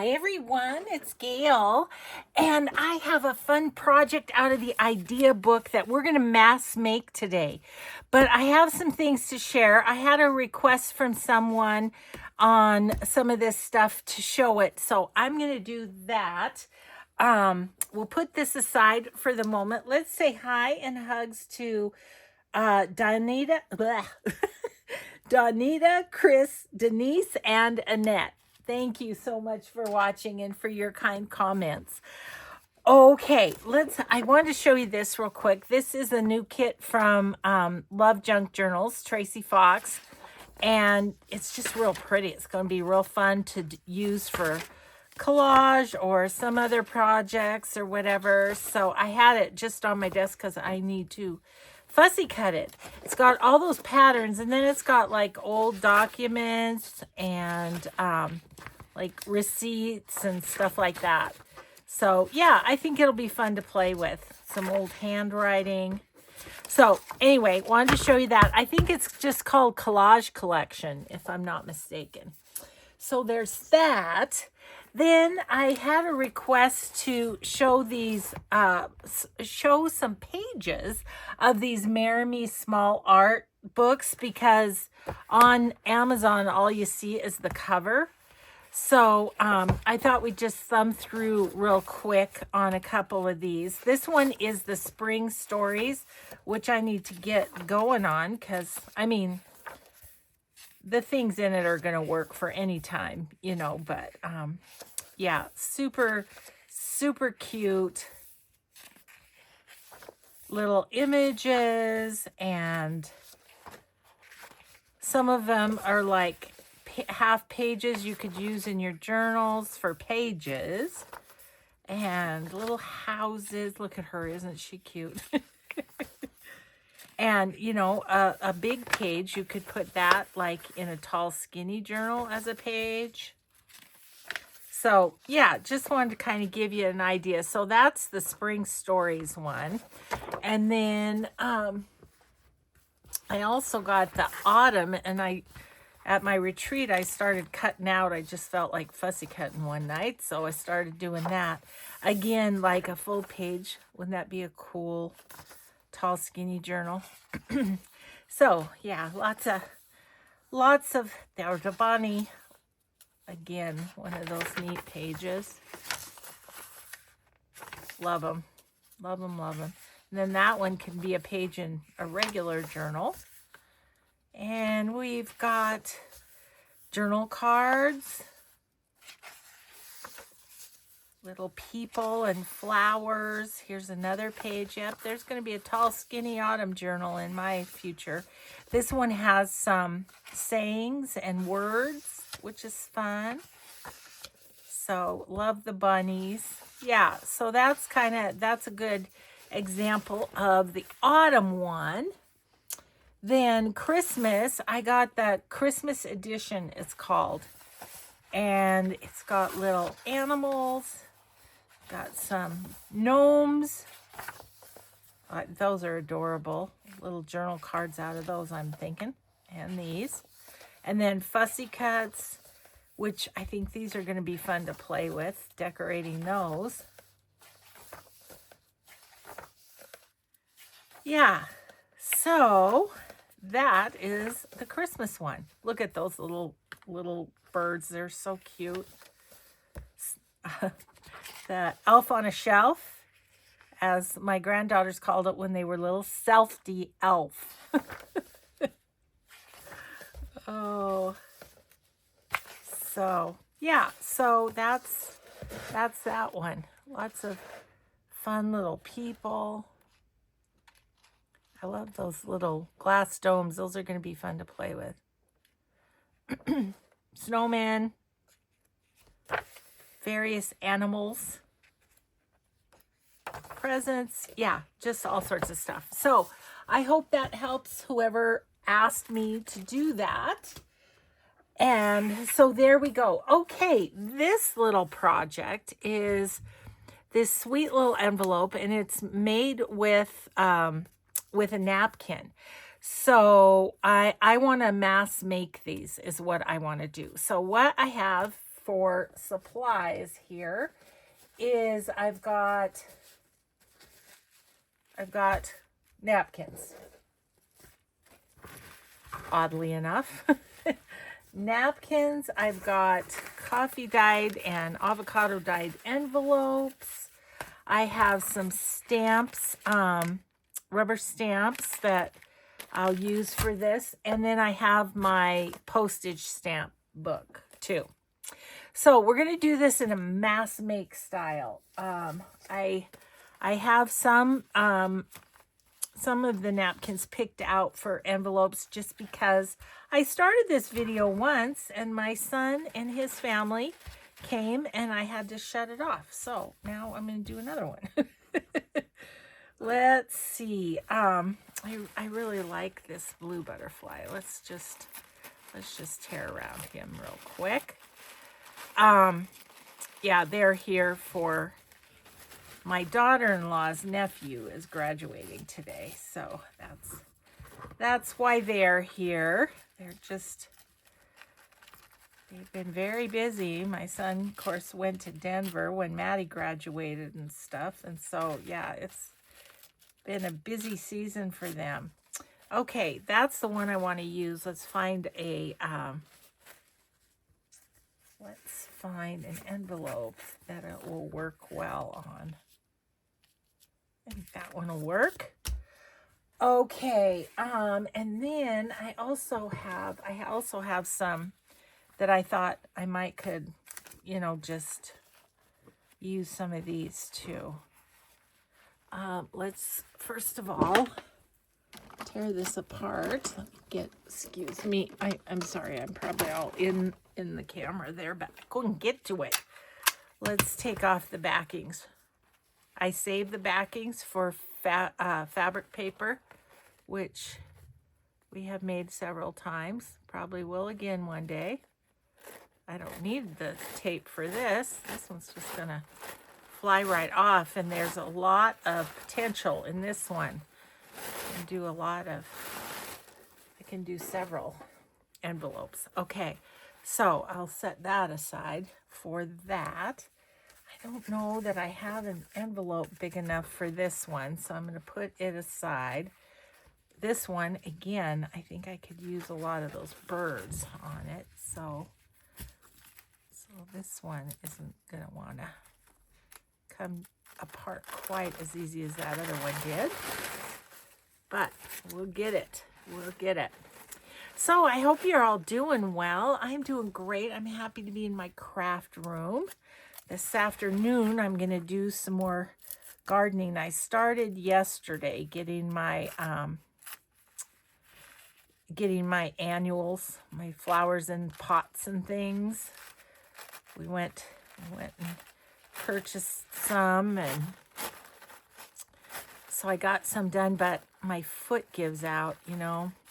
Hi everyone, it's Gail, and I have a fun project out of the idea book that we're going to mass make today. But I have some things to share. I had a request from someone on some of this stuff to show it, so I'm going to do that. We'll put this aside for the moment. Let's say hi and hugs to Donita, Donita, Chris, Denise, and Annette. Thank you so much for watching and for your kind comments. Okay, I want to show you this real quick. This is a new kit from Love Junk Journals, Tracy Fox, and it's just real pretty. It's going to be real fun to use for collage or some other projects or whatever. So I had it just on my desk because I need to fussy cut it. It's got all those patterns, and then it's got like old documents and like receipts and stuff like that. So yeah, I think it'll be fun to play with. Some old handwriting. So anyway, wanted to show you that. I think it's just called Collage Collection, if I'm not mistaken. So there's that. Then I had a request to show these, show some pages of these Marry Me Small Art books, because on Amazon, all you see is the cover. So I thought we'd just thumb through real quick on a couple of these. This one is the Spring Stories, which I need to get going on because, I mean, the things in it are going to work for any time, you know, but yeah, super, super cute little images, and some of them are like half pages you could use in your journals for pages, and little houses. Look at her, isn't she cute? And, you know, a big page, you could put that like in a tall, skinny journal as a page. So, yeah, just wanted to kind of give you an idea. So that's the Spring Stories one. And then I also got the Autumn, and at my retreat, I started cutting out. I just felt like fussy cutting one night, so I started doing that. Again, like a full page. Wouldn't that be a cool tall, skinny journal? So yeah, lots of there's a bunny. Again, one of those neat pages. Love them, love them, love them. And then that one can be a page in a regular journal. And we've got journal cards, little people and flowers. Here's another page. Yep, there's going to be a tall, skinny autumn journal in my future. This one has some sayings and words, which is fun. So love the bunnies. Yeah, so that's a good example of the autumn one. Then Christmas, I got that Christmas edition, it's called. And it's got little animals. Got some gnomes. Those are adorable. Little journal cards out of those, I'm thinking. And these. And then fussy cuts, which I think these are going to be fun to play with, decorating those. Yeah. So that is the Christmas one. Look at those little birds. They're so cute. The Elf on a Shelf, as my granddaughters called it when they were little, selfie elf. Oh, so yeah, so that's that one. Lots of fun little people. I love those little glass domes. Those are going to be fun to play with. Snowman. Various animals, presents, yeah, just all sorts of stuff. So I hope that helps whoever asked me to do that. And so there we go. Okay, this little project is this sweet little envelope, and it's made with a napkin. So I want to mass make these is what I want to do. So what I have for supplies here is I've got napkins. Oddly enough. Napkins. I've got coffee dyed and avocado dyed envelopes. I have some stamps, rubber stamps that I'll use for this. And then I have my postage stamp book too. So we're going to do this in a mass make style. I have some of the napkins picked out for envelopes just because I started this video once and my son and his family came and I had to shut it off. So now I'm going to do another one. Let's see. I really like this blue butterfly. Let's just tear around him real quick. Yeah, they're here for my daughter-in-law's nephew is graduating today. So that's why they're here. They've been very busy. My son, of course, went to Denver when Maddie graduated and stuff. And so, yeah, it's been a busy season for them. Okay, that's the one I want to use. Let's find an envelope that it will work well on. I think that one will work. Okay, and then I also have some that I thought I might could, just use some of these too. Let's first of all tear this apart. Let me excuse me. I'm sorry, I'm probably all in the camera there, but I couldn't get to it. Let's take off the backings. I saved the backings for fabric paper, which we have made several times. Probably will again one day. I don't need the tape for this. This one's just gonna fly right off, and there's a lot of potential in this one. I can do several envelopes. Okay, so I'll set that aside for that. I don't know that I have an envelope big enough for this one, so I'm going to put it aside. This one, again, I think I could use a lot of those birds on it, so this one isn't going to want to come apart quite as easy as that other one did, but we'll get it. So I hope you're all doing well. I'm doing great. I'm happy to be in my craft room. This afternoon, I'm going to do some more gardening. I started yesterday getting my annuals, my flowers in pots and things. I went and purchased some, and so I got some done, but my foot gives out, the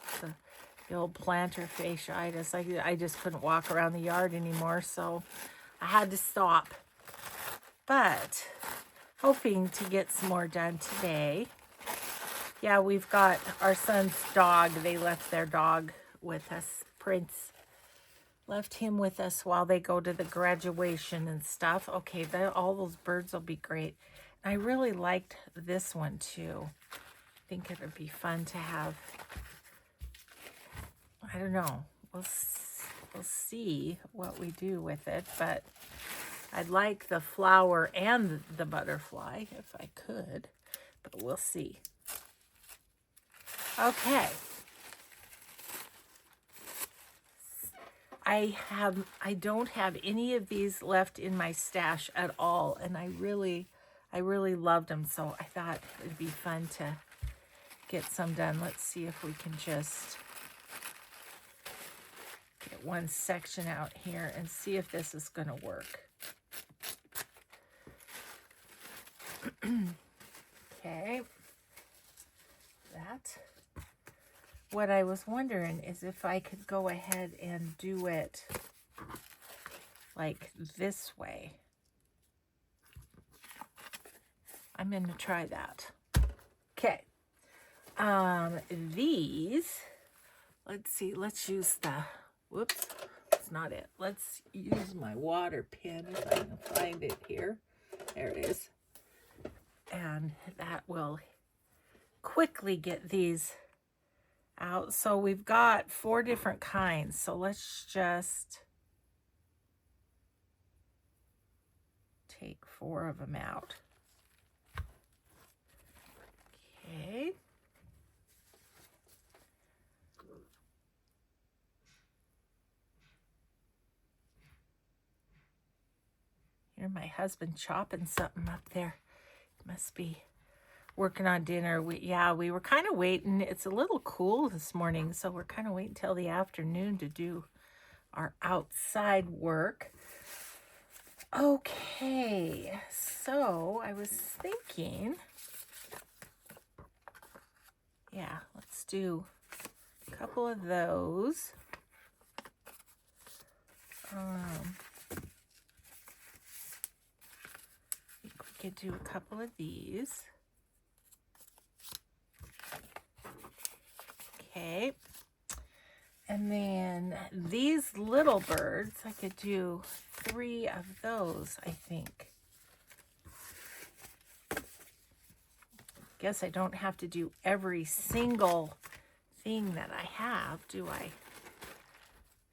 old plantar fasciitis. I just couldn't walk around the yard anymore, so I had to stop. But hoping to get some more done today. Yeah, we've got our son's dog. They left their dog with us. Prince left him with us while they go to the graduation and stuff. Okay, all those birds will be great. I really liked this one too. I think it would be fun to have. I don't know. We'll see what we do with it, but I'd like the flower and the butterfly if I could, but we'll see. Okay. I don't have any of these left in my stash at all, and I really loved them, so I thought it'd be fun to get some done. Let's see if we can just get one section out here and see if this is going to work. Okay. What I was wondering is if I could go ahead and do it like this way. I'm going to try that. Okay. These, let's see, let's use the, whoops, that's not it. Let's use my water pen if I can find it here. There it is. And that will quickly get these out. So we've got 4 different kinds. So let's just take 4 of them out. Okay. Hear my husband chopping something up there. Must be working on dinner. We were kind of waiting. It's a little cool this morning, so we're kind of waiting till the afternoon to do our outside work. Okay, so I was thinking, yeah, let's do a couple of those. I think we could do a couple of these. Okay. And then these little birds, I could do 3 of those, I think. Guess I don't have to do every single thing that I have, do I?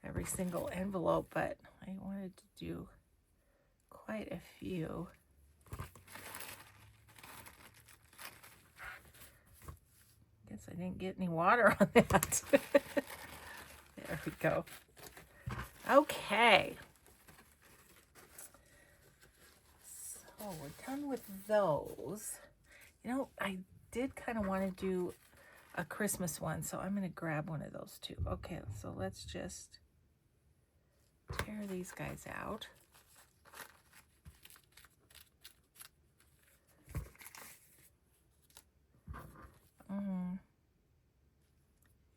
Every single envelope, but I wanted to do quite a few. Guess I didn't get any water on that. There we go. Okay. So we're done with those. You know, I did kind of want to do a Christmas one, so I'm going to grab one of those too. Okay, so let's just tear these guys out. I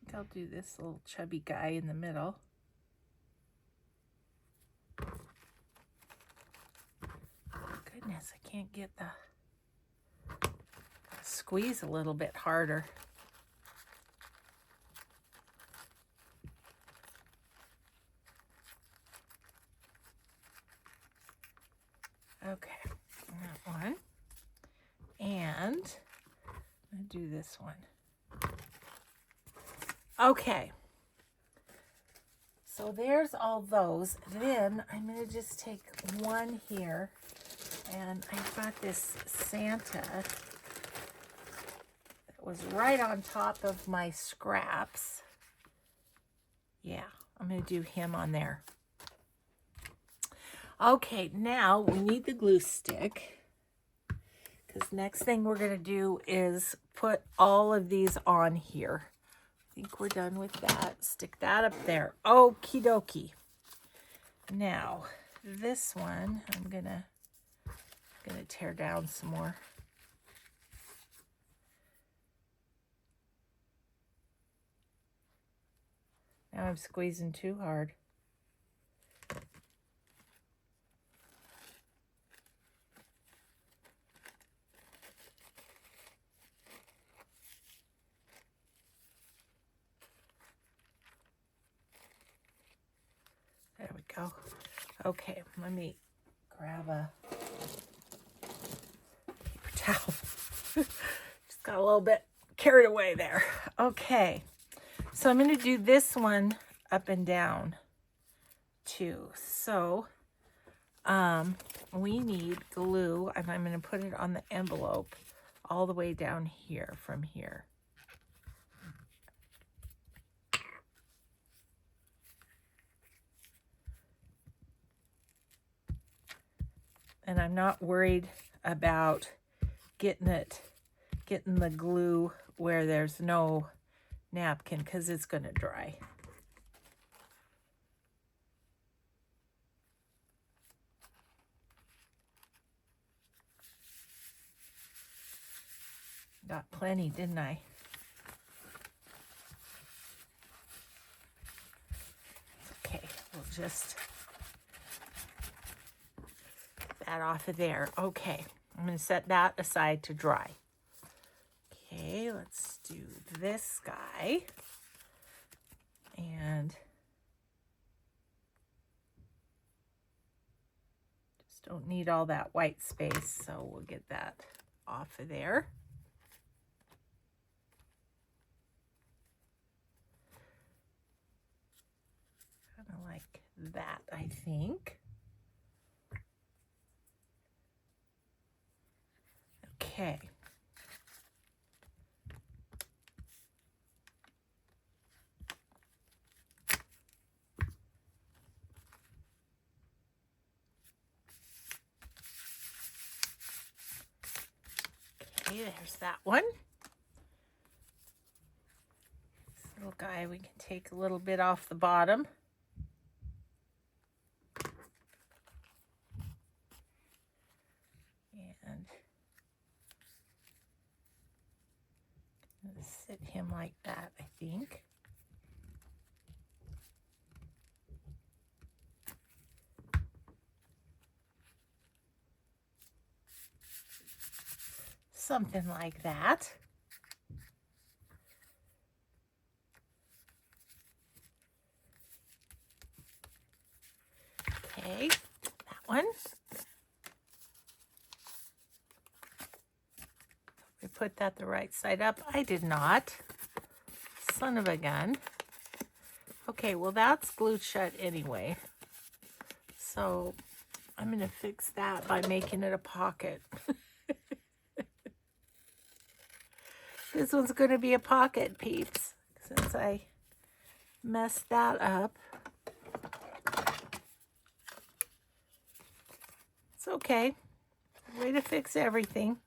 think I'll do this little chubby guy in the middle. Goodness, I can't get the squeeze a little bit harder. Okay, that one. And I'm going to do this one. Okay. So there's all those. Then I'm going to just take one here. And I've got this Santa that was right on top of my scraps. Yeah, I'm going to do him on there. Okay, now we need the glue stick, because next thing we're going to do is put all of these on here. I think we're done with that. Stick that up there. Okie dokie. Now, this one, I'm gonna tear down some more. Now I'm squeezing too hard. There we go. Okay, let me grab a paper towel. Just got a little bit carried away there. Okay, so I'm going to do this one up and down too. So we need glue, and I'm going to put it on the envelope all the way down here from here. And I'm not worried about getting the glue where there's no napkin, because it's going to dry. Got plenty, didn't I? Okay, we'll just get that off of there. Okay, I'm going to set that aside to dry. Okay, let's do this guy. And Don't need all that white space, so we'll get that off of there. Kind of like that, I think. Okay. Okay, there's that one. This little guy, we can take a little bit off the bottom. And sit him like that, I think. Something like that. Okay, that one. We put that the right side up. I did not. Son of a gun. Okay, well that's glued shut anyway. So I'm going to fix that by making it a pocket. This one's going to be a pocket, peeps, since I messed that up. It's okay. Way to fix everything.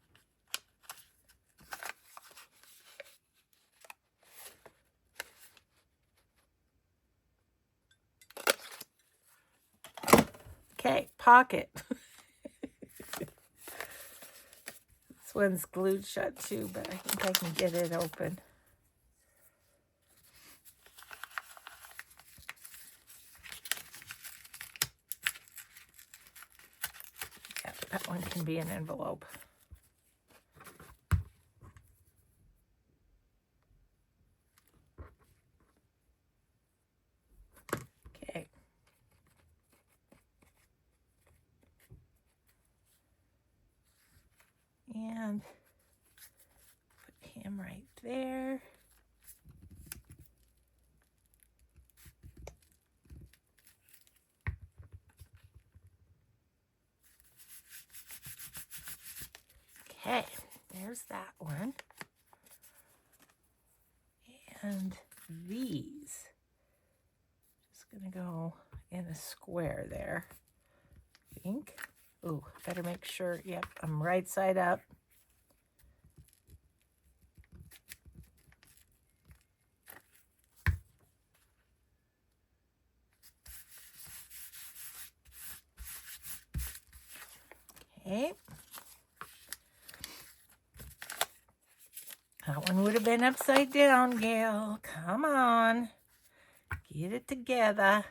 Okay, pocket. This one's glued shut too, but I think I can get it open. Yeah, that one can be an envelope. Okay. And put him right there. Okay, there's that one. And these, just gonna go in a square there, I think. Ooh, better make sure, yep, I'm right side up. Okay. That one would have been upside down, Gail. Come on. Get it together.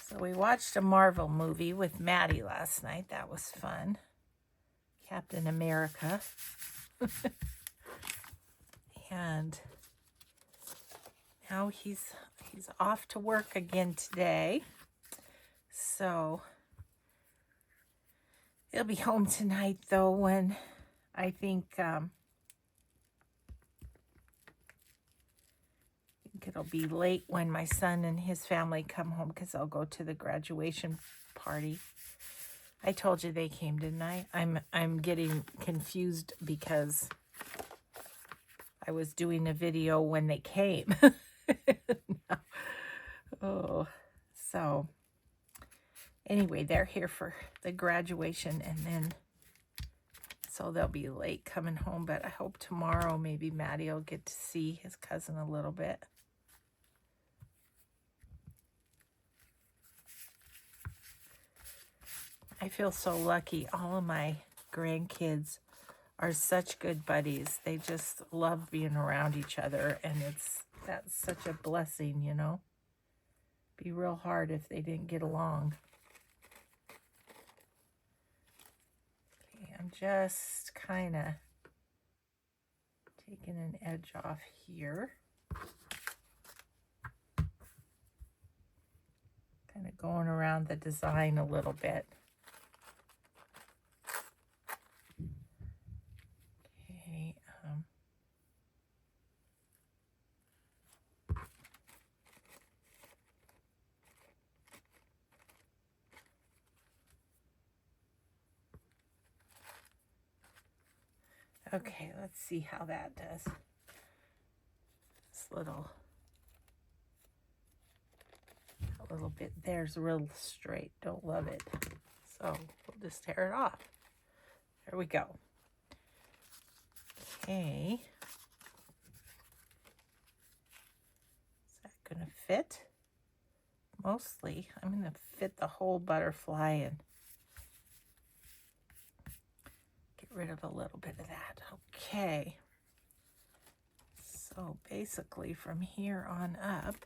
So we watched a Marvel movie with Maddie last night. That was fun. Captain America. And now he's off to work again today. So he'll be home tonight, though, when I think it'll be late when my son and his family come home, because I'll go to the graduation party. I told you they came, didn't I? I'm getting confused because I was doing a video when they came. Oh, so anyway, they're here for the graduation, and then so they'll be late coming home, but I hope tomorrow maybe Maddie will get to see his cousin a little bit. I feel so lucky. All of my grandkids are such good buddies. They just love being around each other, and that's such a blessing, you know. Be real hard if they didn't get along. Okay, I'm just kind of taking an edge off here. going around the design a little bit. Okay. Okay, let's see how that does. This little bit there's real straight. Don't love it. So we'll just tear it off. There we go. Okay. Is that going to fit? Mostly. I'm going to fit the whole butterfly and get rid of a little bit of that. Okay. So basically from here on up,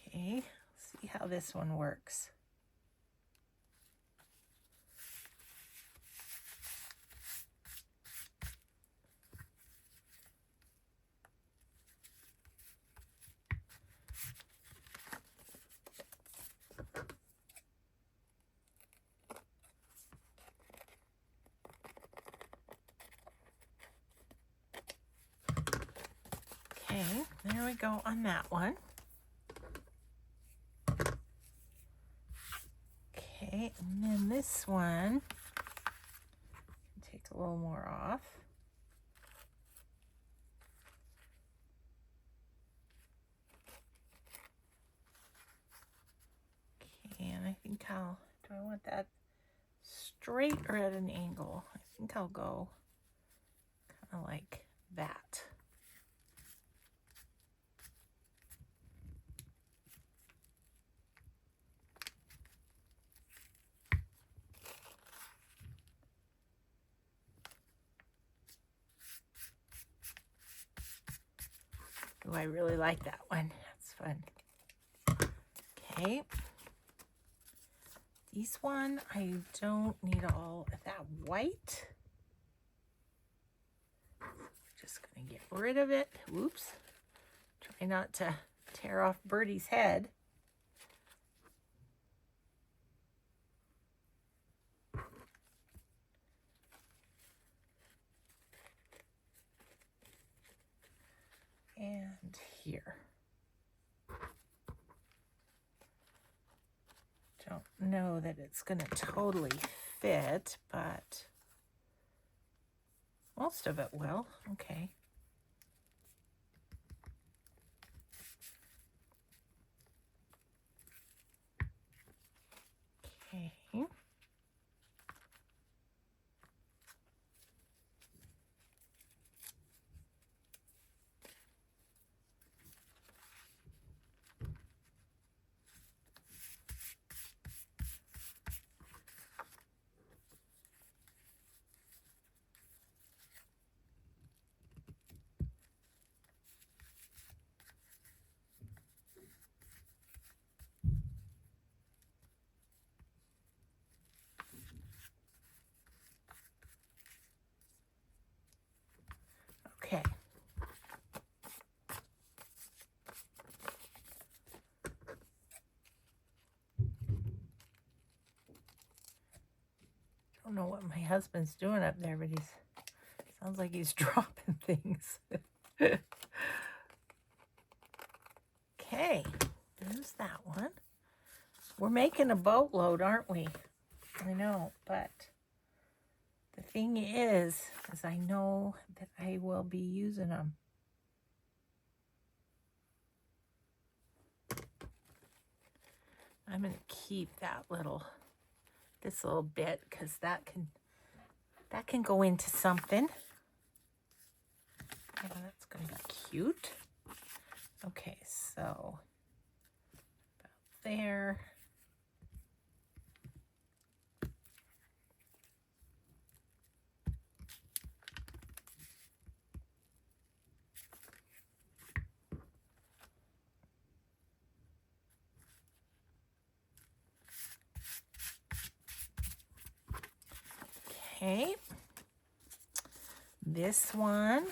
okay, see how this one works. Okay, there we go on that one. Okay, and then this one, take a little more off. Okay, and I think do I want that straight or at an angle? I think I'll go kind of like that. Oh, I really like that one. That's fun. Okay. This one, I don't need all of that white. Just going to get rid of it. Whoops. Try not to tear off Birdie's head. And here. Don't know that it's going to totally fit, but most of it will. Okay. Okay. Okay. I don't know what my husband's doing up there, but sounds like he's dropping things. Okay, there's that one. We're making a boatload, aren't we? I know, but the thing is I know that I will be using them. I'm going to keep this little bit because that can go into something. Yeah, that's going to be cute. Okay, so about there. Okay, this one.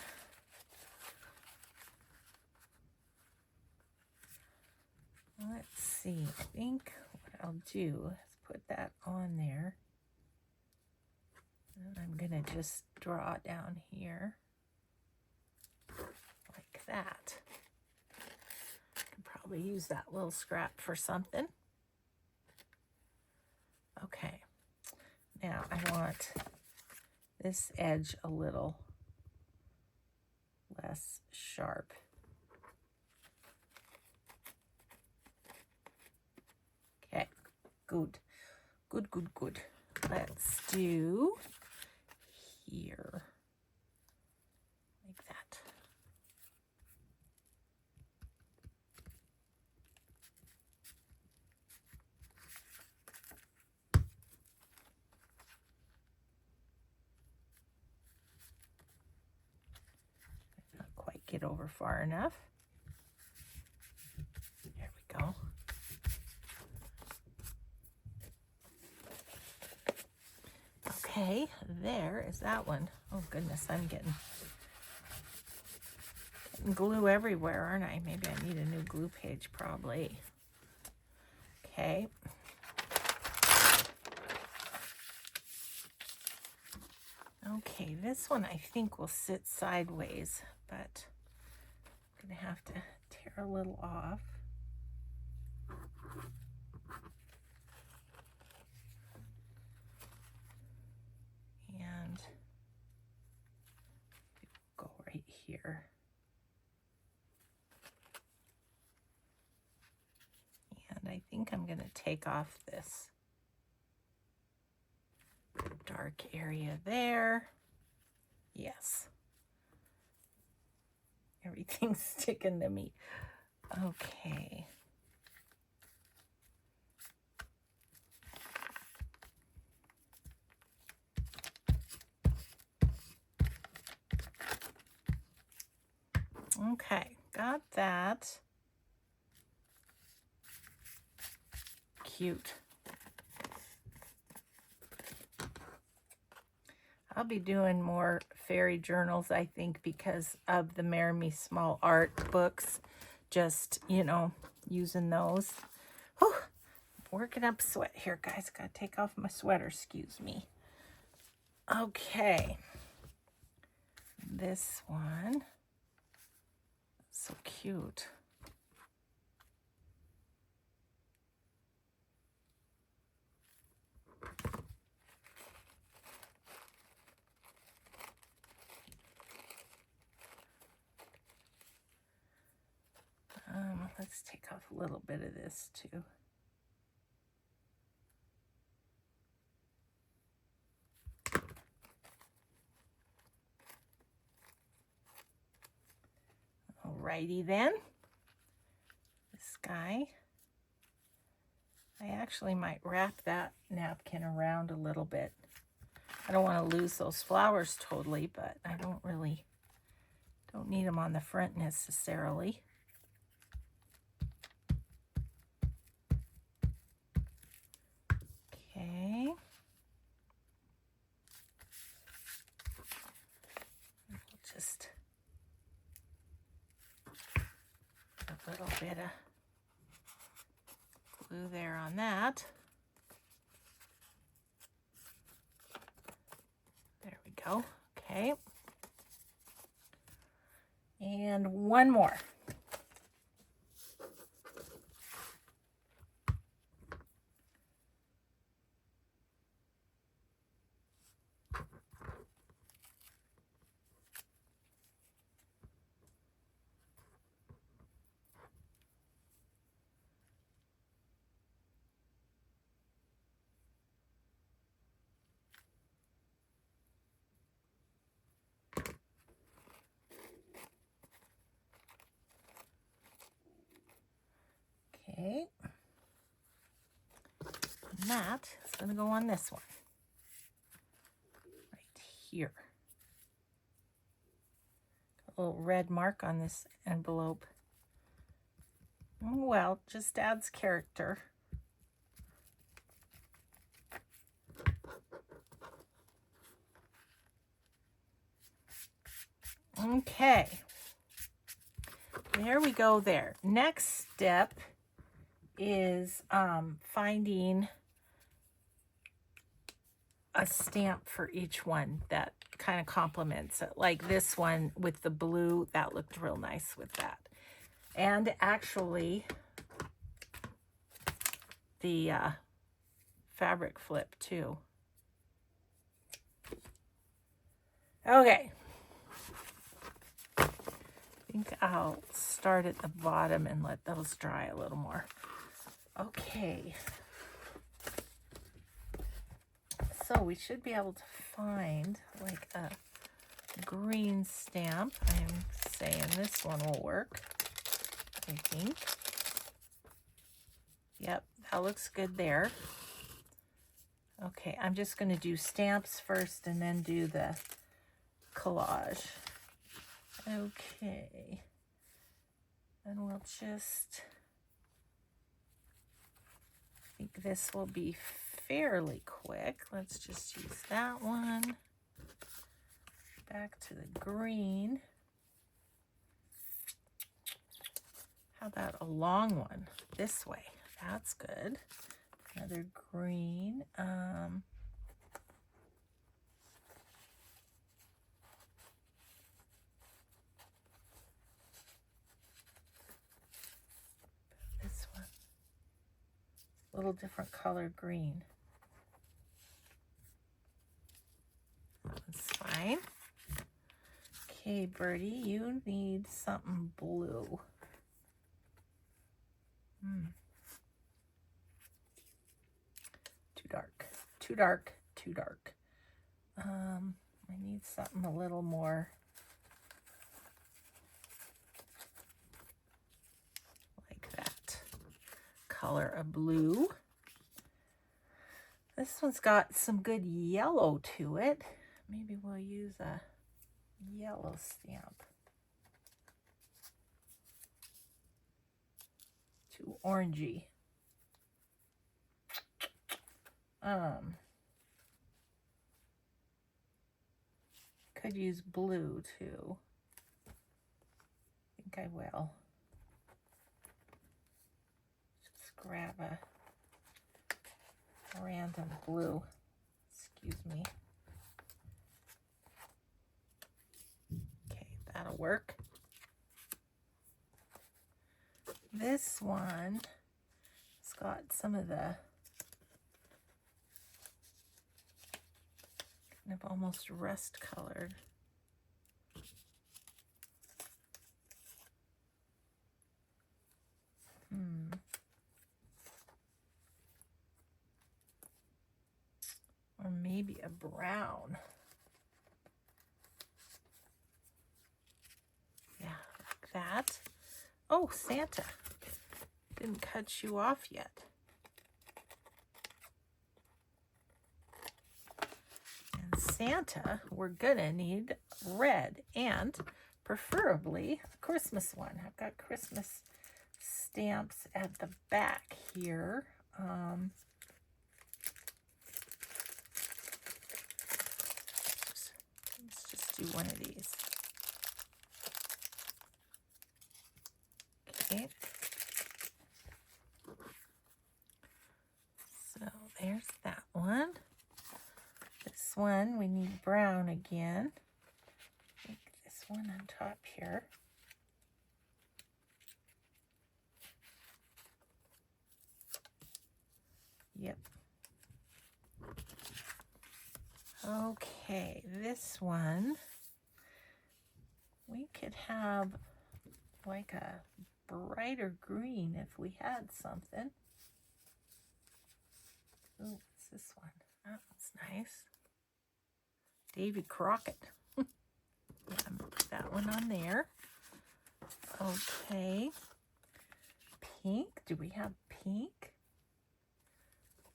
Let's see, I think what I'll do is put that on there. And I'm going to just draw down here like that. I can probably use that little scrap for something. Okay, now I want this edge a little less sharp. Okay, good. Good, good, good. Let's do here, like that. Not quite get over far enough. There we go. Okay, there is that one. Oh goodness, I'm getting glue everywhere, aren't I? Maybe I need a new glue page, probably. Okay. Okay, this one I think will sit sideways, but I'm gonna have to tear a little off. And go right here. And I think I'm going to take off this dark area there. Yes. Everything's sticking to me. Okay. Okay, got that. Cute. I'll be doing more fairy journals, I think, because of the Marry Me Small Art books. Just, you know, using those. Whew, working up sweat here, guys. Gotta take off my sweater, excuse me. Okay. This one. So cute. Let's take off a little bit of this too. Alrighty then. This guy. I actually might wrap that napkin around a little bit. I don't want to lose those flowers totally, but I don't need them on the front necessarily. Okay. Just a little bit of glue there on that. There we go. Okay. And one more. Okay, and that is going to go on this one, right here. A little red mark on this envelope. Well, just adds character. Okay. There we go there. Next step is finding a stamp for each one that kind of complements it. Like this one with the blue, that looked real nice with that. And actually, the fabric flip too. Okay. I think I'll start at the bottom and let those dry a little more. Okay. So we should be able to find like a green stamp. I'm saying this one will work, I think. Yep, that looks good there. Okay, I'm just going to do stamps first and then do the collage. Okay. And we'll just, I think this will be fairly quick. Let's just use that one. Back to the green. How about a long one this way? That's good. Another green. This one. A little different color green. That's fine. Okay, Birdie, you need something blue. Too dark, too dark, too dark. I need something a little more like that color of blue. This one's got some good yellow to it. Maybe we'll use a yellow stamp. Too orangey. Could use blue too. I think I will. Just grab a random blue. Excuse me. Okay, that'll work. This one has got some of the kind of almost rust colored. Or maybe a brown. Yeah, like that. Oh, Santa. Didn't cut you off yet. And Santa, we're gonna need red and preferably a Christmas one. I've got Christmas stamps at the back here. Let's just do one of these. Okay. So there's that one. This one, we need brown again. I think this one on top here. Yep. Okay, this one, we could have like a brighter green if we had something. Oh, what's this one? That one's nice. Davy Crockett. Yeah, put that one on there. Okay. Pink. Do we have pink?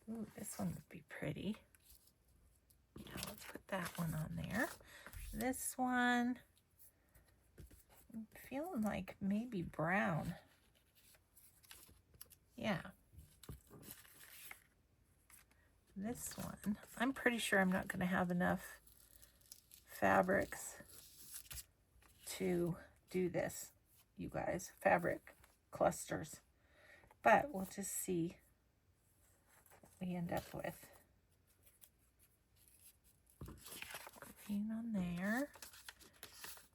Ooh, this one would be pretty. Yeah, let's put that one on there. This one, I'm feeling like maybe brown. Yeah. This one, I'm pretty sure I'm not going to have enough fabrics to do this, you guys, fabric clusters. But we'll just see what we end up with. Green on there.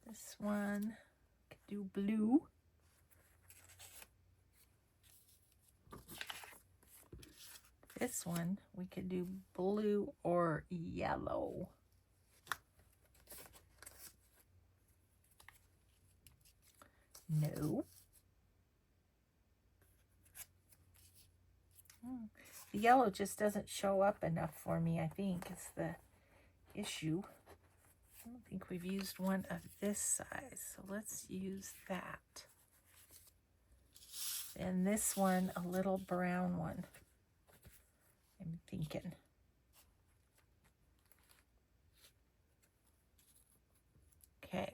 This one, could do blue. This one, we could do blue or yellow. No. The yellow just doesn't show up enough for me, I think, is the issue. I don't think we've used one of this size, so let's use that. And this one, a little brown one, I'm thinking. Okay.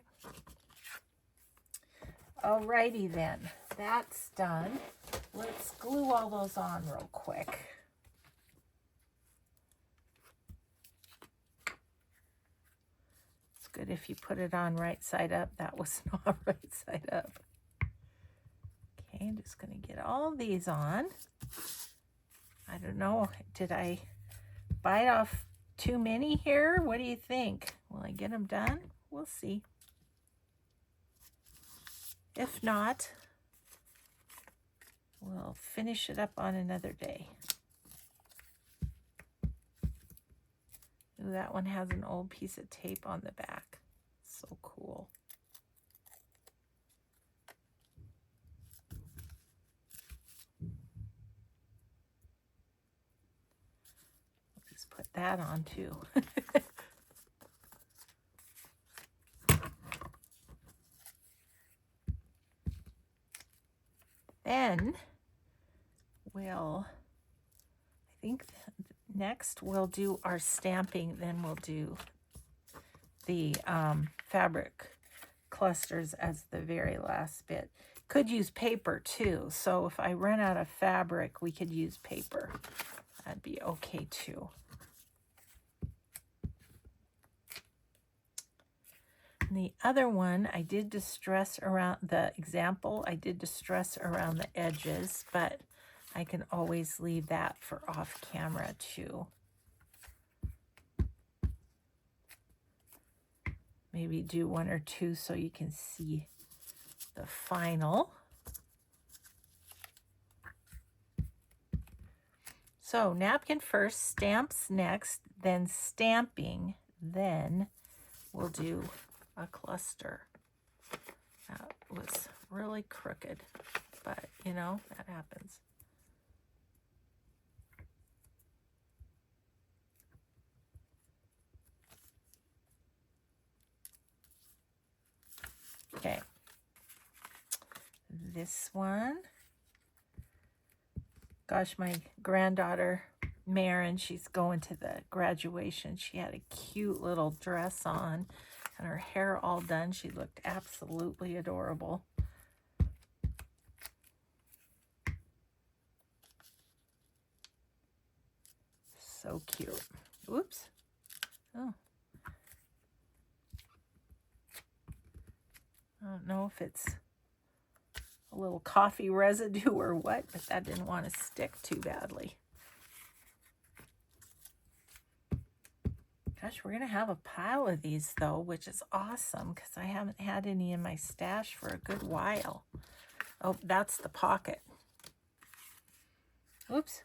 Alrighty then, that's done. Let's glue all those on real quick. It's good if you put it on right side up. That was not right side up. Okay, I'm just going to get all these on. I don't know, did I bite off too many here? What do you think? Will I get them done? We'll see. If not, we'll finish it up on another day. Ooh, that one has an old piece of tape on the back. So cool. I'll just put that on too. Then we'll, I think next we'll do our stamping, then we'll do the fabric clusters as the very last bit. Could use paper too, so if I run out of fabric, we could use paper. That'd be okay too. And the other one, I did distress around the example, I did distress around the edges, but I can always leave that for off camera too. Maybe do one or two so you can see the final. So napkin first, stamps next, then stamping, then we'll do a cluster. That was really crooked, but you know, that happens. Okay, this one, gosh, my granddaughter Marin, she's going to the graduation. She had a cute little dress on and her hair all done. She looked absolutely adorable. So cute. Oops. Oh. I don't know if it's a little coffee residue or what, but that didn't want to stick too badly. Gosh, we're going to have a pile of these though, which is awesome because I haven't had any in my stash for a good while. Oh, that's the pocket. Oops.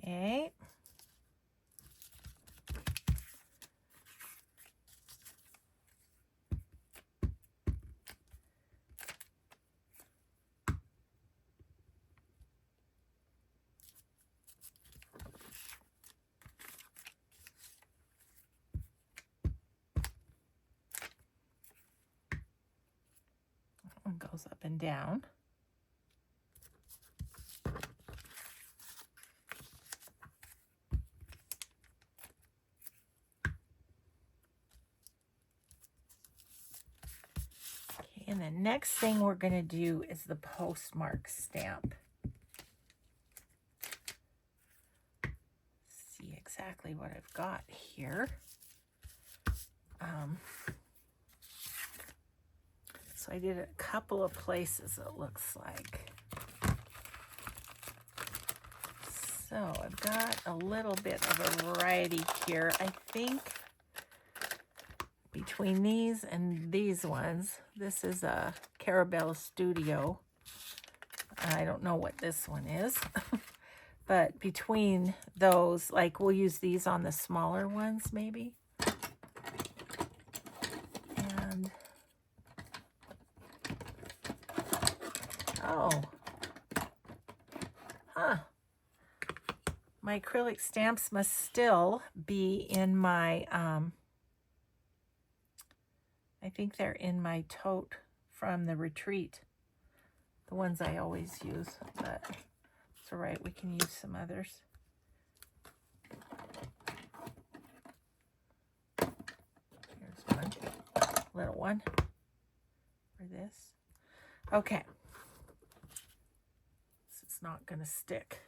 Okay. One goes up and down. Okay, and the next thing we're going to do is the postmark stamp. exactly what I've got here. So I did a couple of places, it looks like. So I've got a little bit of a variety here. I think between these and these ones, this is a Carabelle Studio. I don't know what this one is. But between those, like we'll use these on the smaller ones maybe. And, oh, huh. My acrylic stamps must still be in my, I think they're in my tote from the retreat. The ones I always use, but it's all right, we can use some others. Here's one, little one for this. Okay, this is not gonna stick.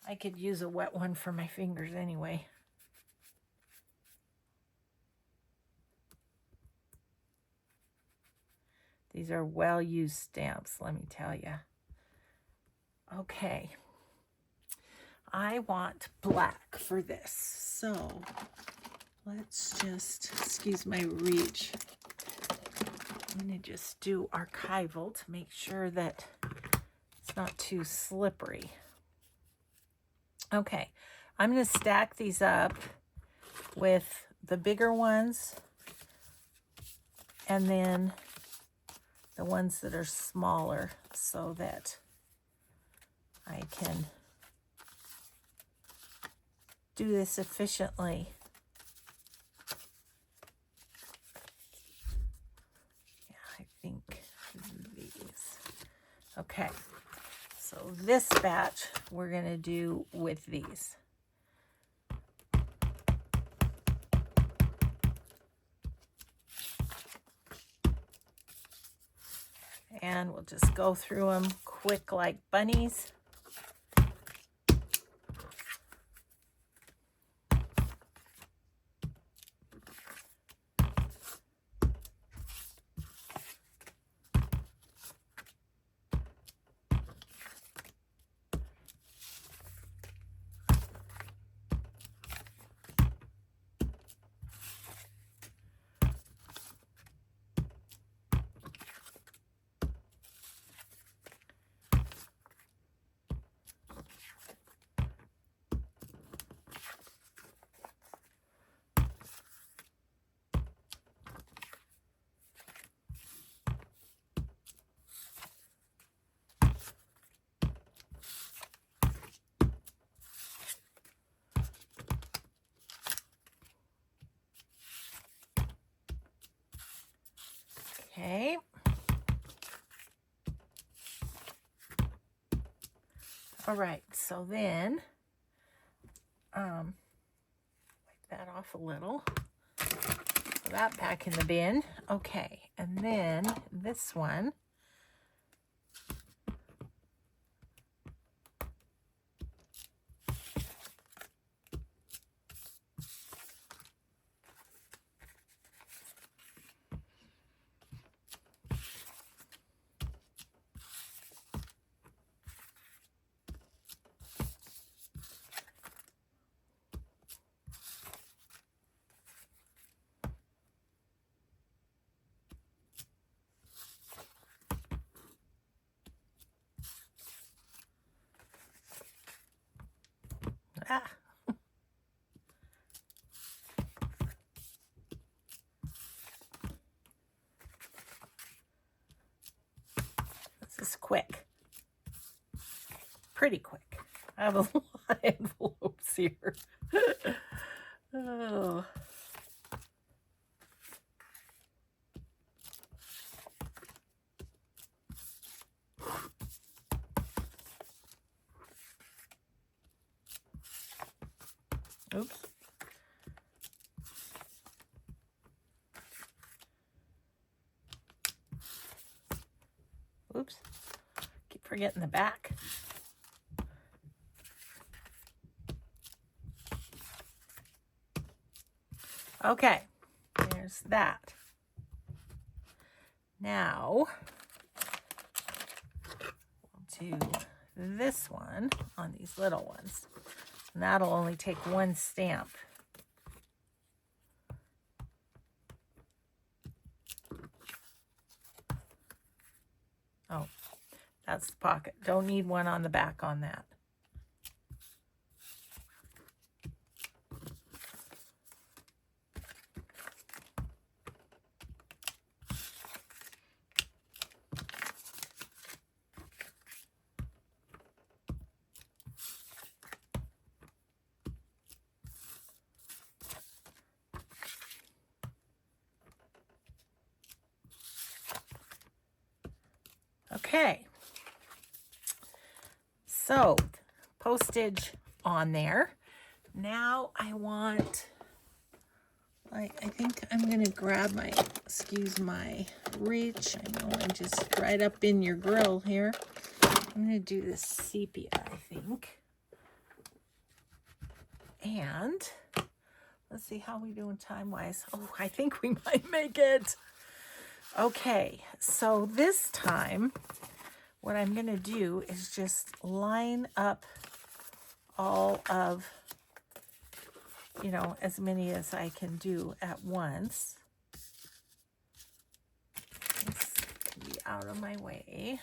I could use a wet one for my fingers anyway. These are well-used stamps, let me tell you. Okay. I want black for this. So let's just, excuse my reach. I'm going to just do archival to make sure that it's not too slippery. Okay. I'm going to stack these up with the bigger ones and then the ones that are smaller so that I can do this efficiently. Yeah, I think these. Okay, so this batch we're going to do with these. And we'll just go through them quick like bunnies. Okay. All right, so then, wipe that off a little. Put that back in the bin. Okay, and then this one. Ah. This is quick. Pretty quick. I have a lot of envelopes here. Oh. Oops. Oops. forgetting the back. Okay, there's that. Now, we'll do this one on these little ones. And that'll only take one stamp. Oh, that's the pocket. Don't need one on the back on that. Okay, so postage on there. Now I want, I think I'm going to grab my, excuse my reach. I know I'm just right up in your grill here. I'm going to do this sepia, I think. And let's see how we doing time-wise. Oh, I think we might make it. Okay, so this time, what I'm going to do is just line up all of, you know, as many as I can do at once. This can be out of my way.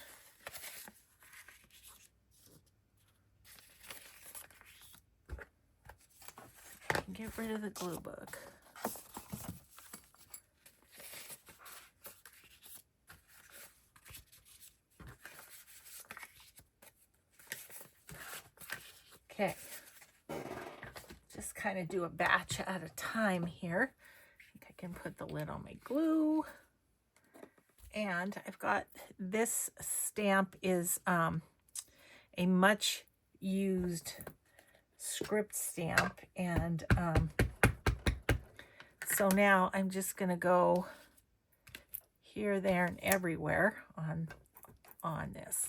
Get rid of the glue book. Okay, just kind of do a batch at a time here. I think I can put the lid on my glue. And I've got this stamp is a much used script stamp, and so now I'm just going to go here, there, and everywhere on this.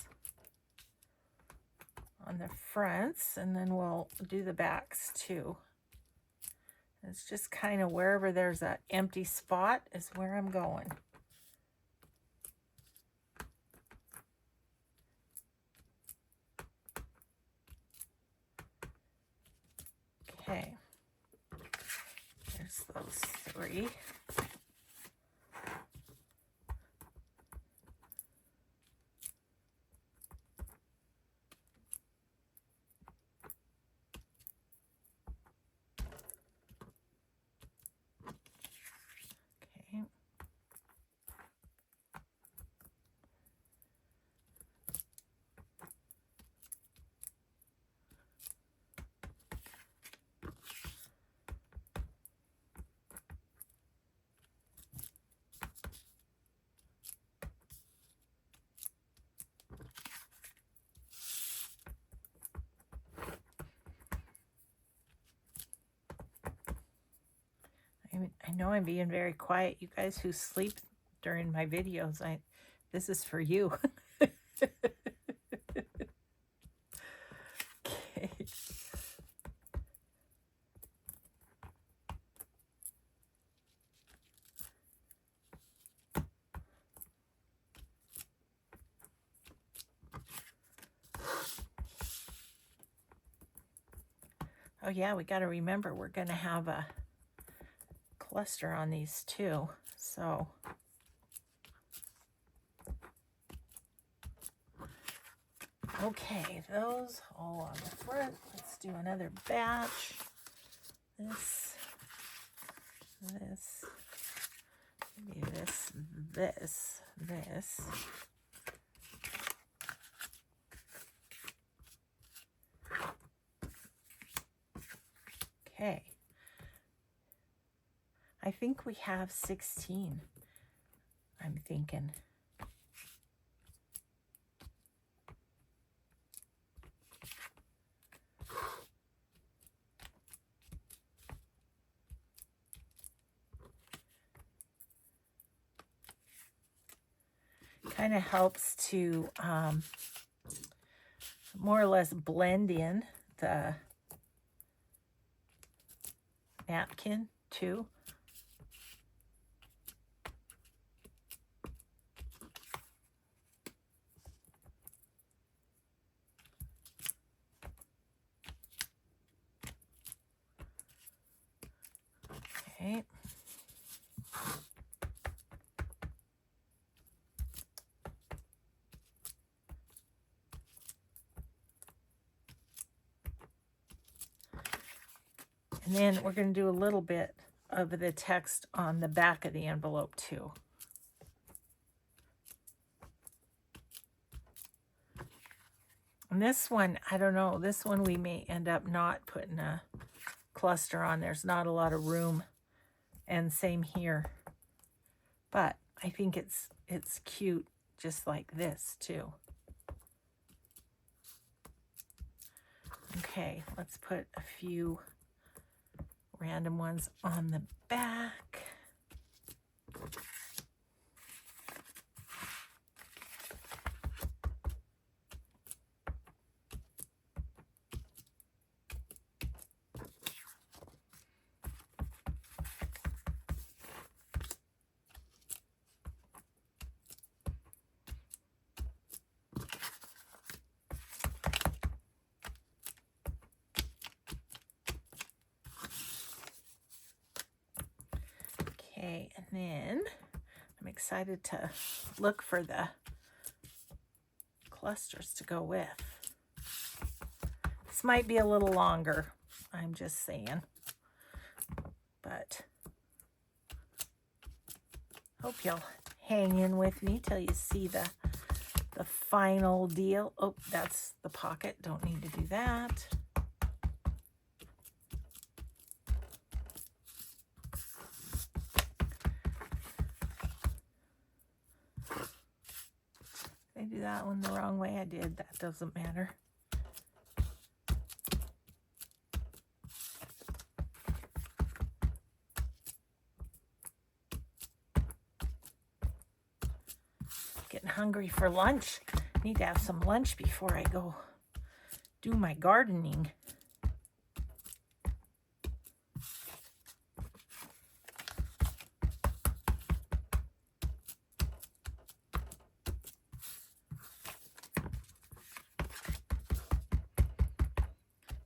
On the fronts, and then we'll do the backs too. It's just kind of wherever there's an empty spot is where I'm going. Okay, there's those three. I know I'm being very quiet. You guys who sleep during my videos, this is for you. Okay. Oh yeah, we got to remember we're going to have a cluster on these too. So okay, those all on the front. Let's do another batch. This, maybe this. Okay. I think we have 16, I'm thinking. Kind of helps to more or less blend in the napkin too. Okay. And then we're going to do a little bit of the text on the back of the envelope too. And this one, I don't know, this one we may end up not putting a cluster on. There's not a lot of room. And same here. But I think it's cute just like this too. Okay, let's put a few random ones on the back. Okay, and then I'm excited to look for the clusters to go with. This might be a little longer, I'm just saying, but hope you'll hang in with me till you see the final deal. Oh, that's the pocket, don't need to do that. I do that one the wrong way. I did. That doesn't matter. Getting hungry for lunch. Need to have some lunch before I go do my gardening.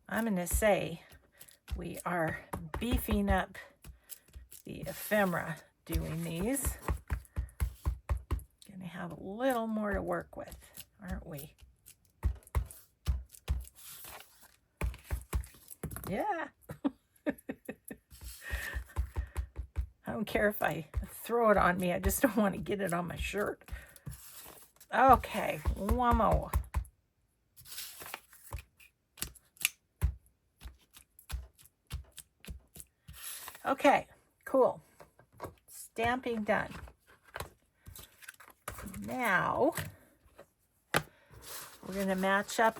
I'm going to say we are beefing up the ephemera doing these. Going to have a little more to work with, aren't we? Yeah. I don't care if I throw it on me. I just don't want to get it on my shirt. Okay, one more. Okay, cool. Stamping done. Now, we're going to match up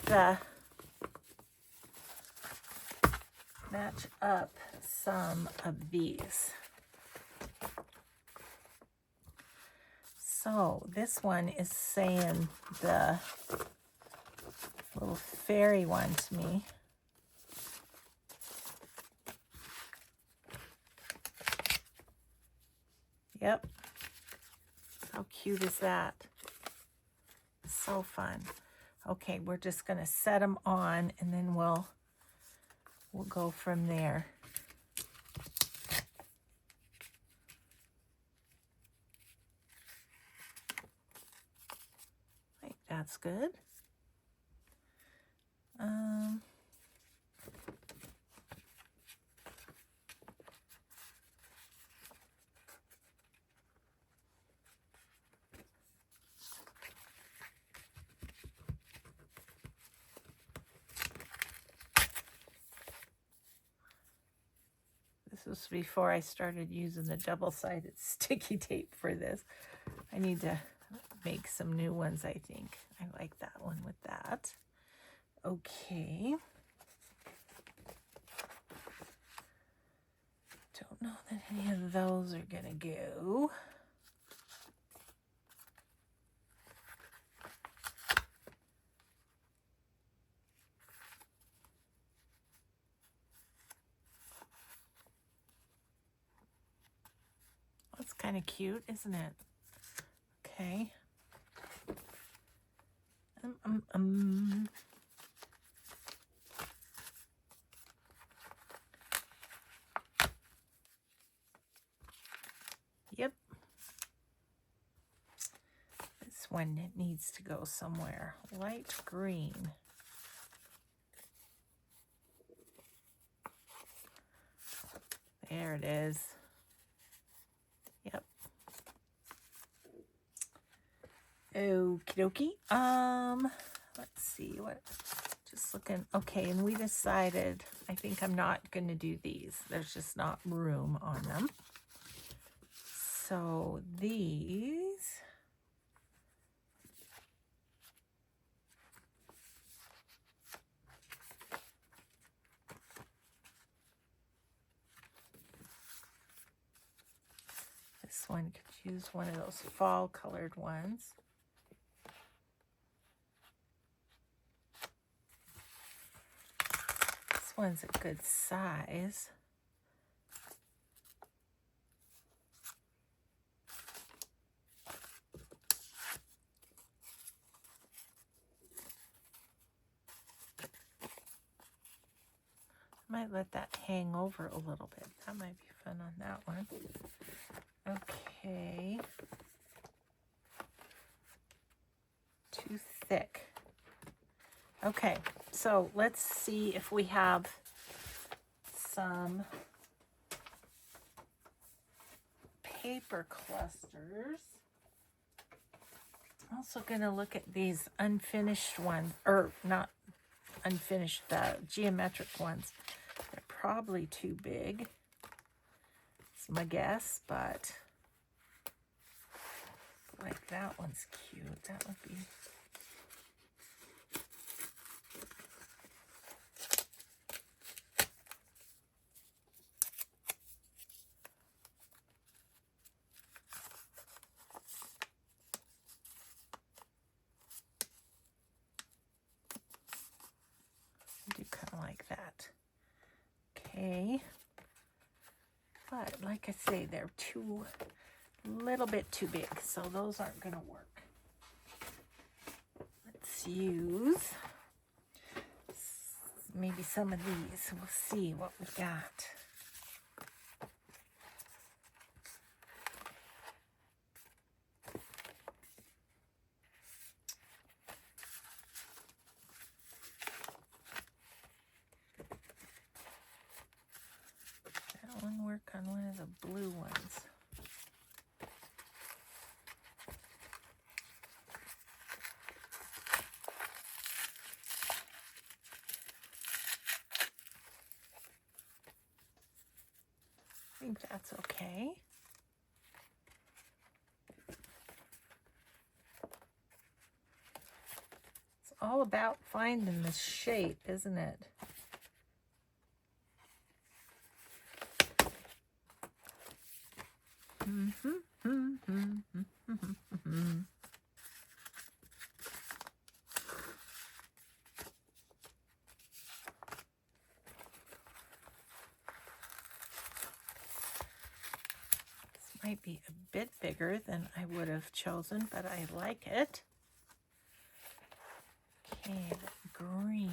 some of these. So this one is saying the little fairy one to me. Yep. How cute is that? So fun. Okay, we're just going to set them on and then we'll go from there. I think that's good. This was before I started using the double-sided sticky tape for this. I need to make some new ones, I think. I like that one with that. Okay. Don't know that any of those are gonna go. kind of cute, isn't it? Okay. Yep. This one needs to go somewhere. Light green. There it is. Yep. Okie dokie. Let's see what. Just looking. Okay, and we decided. I think I'm not going to do these. There's just not room on them. So these. This one could use one of those fall colored ones. This one's a good size. Might let that hang over a little bit. That might be fun on that one. Okay. Too thick. Okay, so let's see if we have some paper clusters. I'm also going to look at these unfinished ones, or not unfinished, the geometric ones. They're probably too big. It's my guess, but like that one's cute. That would be. Do kind of like that. Okay. But like I say, they're little bit too big, so those aren't going to work. Let's use maybe some of these. We'll see what we got. That one work on one of the blue ones. I think that's okay. It's all about finding the shape, isn't it? Might be a bit bigger than I would have chosen, but I like it. Okay, green.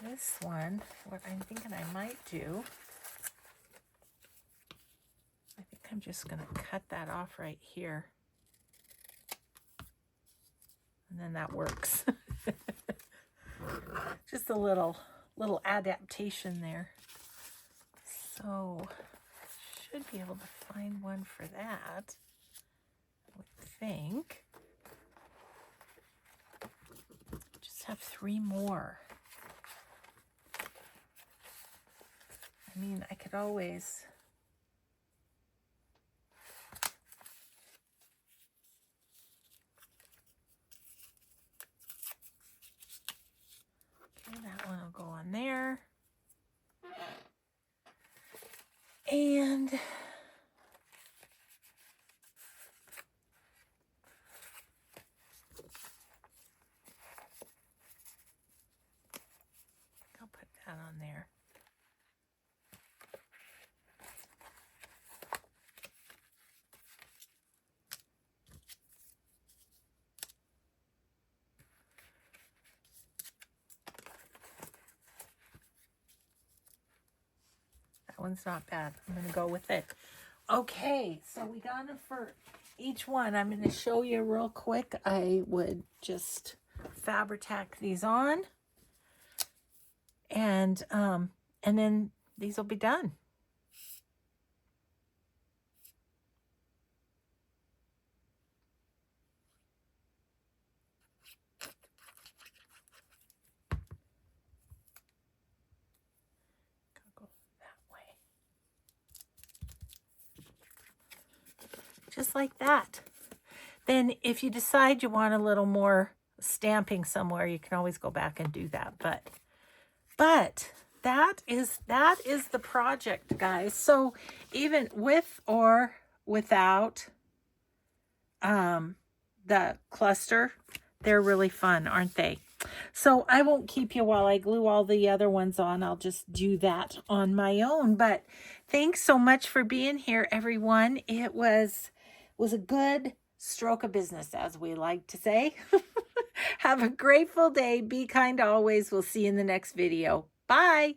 This one, what I'm thinking I might do, I think I'm just going to cut that off right here. And then that works. Just a little adaptation there. So, should be able to find one for that, I would think. Just have 3 more. I mean, I could always... Okay, that one will go on there. And one's not bad. I'm going to go with it. Okay, so we got it for each one. I'm going to show you real quick. I would just Fabri-Tac these on, and then these will be done. Go that way. Just like that. Then if you decide you want a little more stamping somewhere, you can always go back and do that. But that is the project, guys. So even with or without the cluster, they're really fun, aren't they? So I won't keep you while I glue all the other ones on. I'll just do that on my own. But thanks so much for being here, everyone. It was a good stroke of business, as we like to say. Have a grateful day. Be kind always. We'll see you in the next video. Bye.